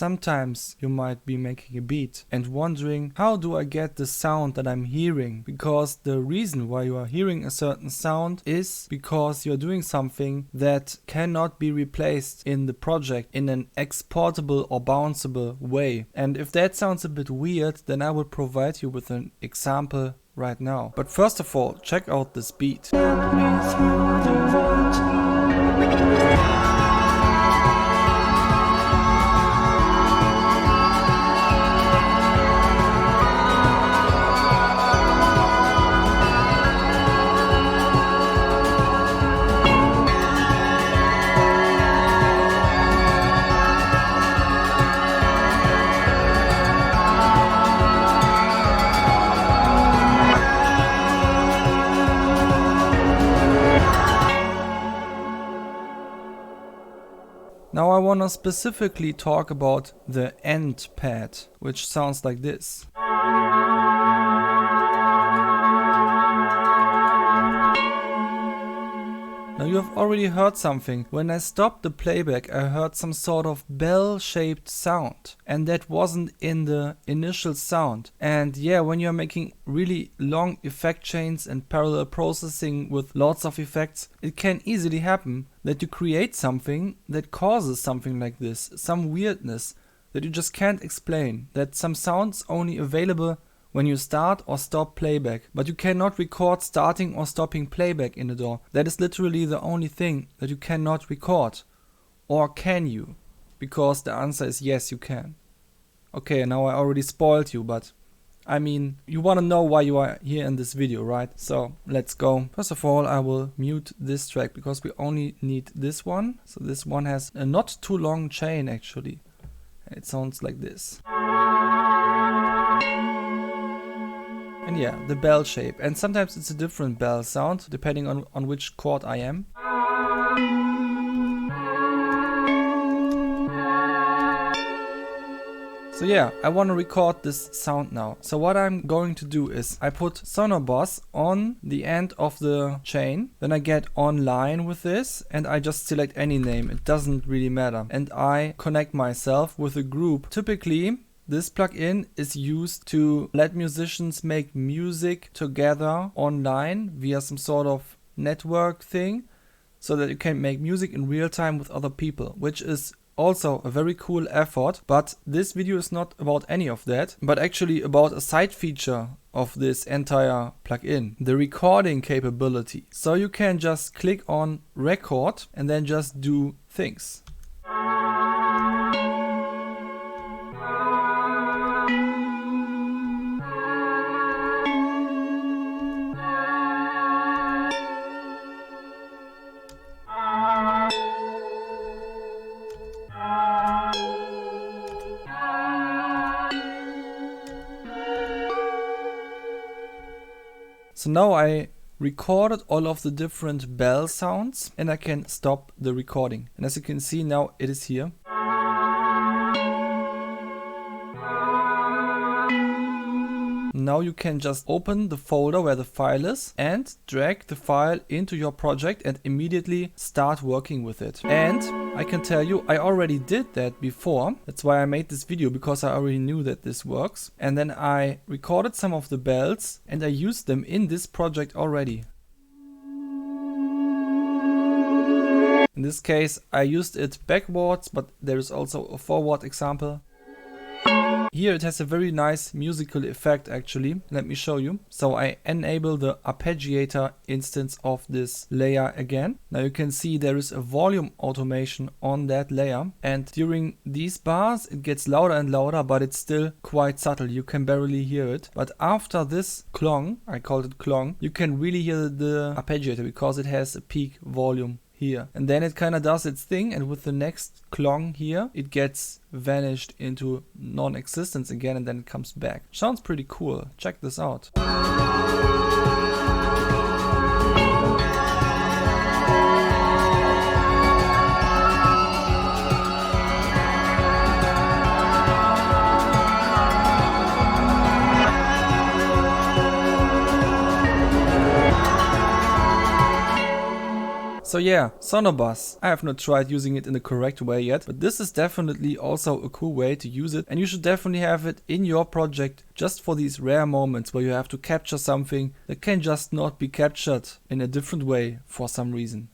Sometimes you might be making a beat and wondering, how do I get the sound that I'm hearing? Because the reason why you are hearing a certain sound is because you're doing something that cannot be replaced in the project in an exportable or bounceable way. And if that sounds a bit weird, then I will provide you with an example right now. But first of all, check out this beat. Now I want to specifically talk about the end pad, which sounds like this. Now you have already heard something. When I stopped the playback, I heard some sort of bell-shaped sound, and that wasn't in the initial sound. And yeah, when you're making really long effect chains and parallel processing with lots of effects, it can easily happen that you create something that causes something like this, some weirdness that you just can't explain, that some sound's only available when you start or stop playback, but you cannot record starting or stopping playback in the DAW. That is literally the only thing that you cannot record. Or can you? Because the answer is yes, you can. Okay, now I already spoiled you, but I mean, you want to know why you are here in this video, right? So let's go. First of all, I will mute this track because we only need this one. So this one has a not too long chain actually. It sounds like this. And yeah, the bell shape. And sometimes it's a different bell sound depending on which chord I am. So yeah, I want to record this sound now. So what I'm going to do is I put Sonobus on the end of the chain. Then I get online with this and I just select any name. It doesn't really matter. And I connect myself with a group. Typically, this plugin is used to let musicians make music together online via some sort of network thing, so that you can make music in real time with other people, which is also a very cool effort. But this video is not about any of that, but actually about a side feature of this entire plugin, the recording capability. So you can just click on record and then just do things. So now I recorded all of the different bell sounds and I can stop the recording. And as you can see now, it is here. Now you can just open the folder where the file is and drag the file into your project and immediately start working with it. And I can tell you, I already did that before. That's why I made this video, because I already knew that this works. And then I recorded some of the bells and I used them in this project already. In this case, I used it backwards, but there is also a forward example. Here it has a very nice musical effect actually. Let me show you. So I enable the arpeggiator instance of this layer again. Now you can see there is a volume automation on that layer. And during these bars it gets louder and louder, but it's still quite subtle. You can barely hear it. But after this clong, I called it clong, you can really hear the arpeggiator because it has a peak volume here. And then it kind of does its thing, and with the next clong here it gets vanished into non-existence again, and then it comes back. Sounds pretty cool. Check this out. So yeah, Sonobus. I have not tried using it in the correct way yet, but this is definitely also a cool way to use it, and you should definitely have it in your project just for these rare moments where you have to capture something that can just not be captured in a different way for some reason.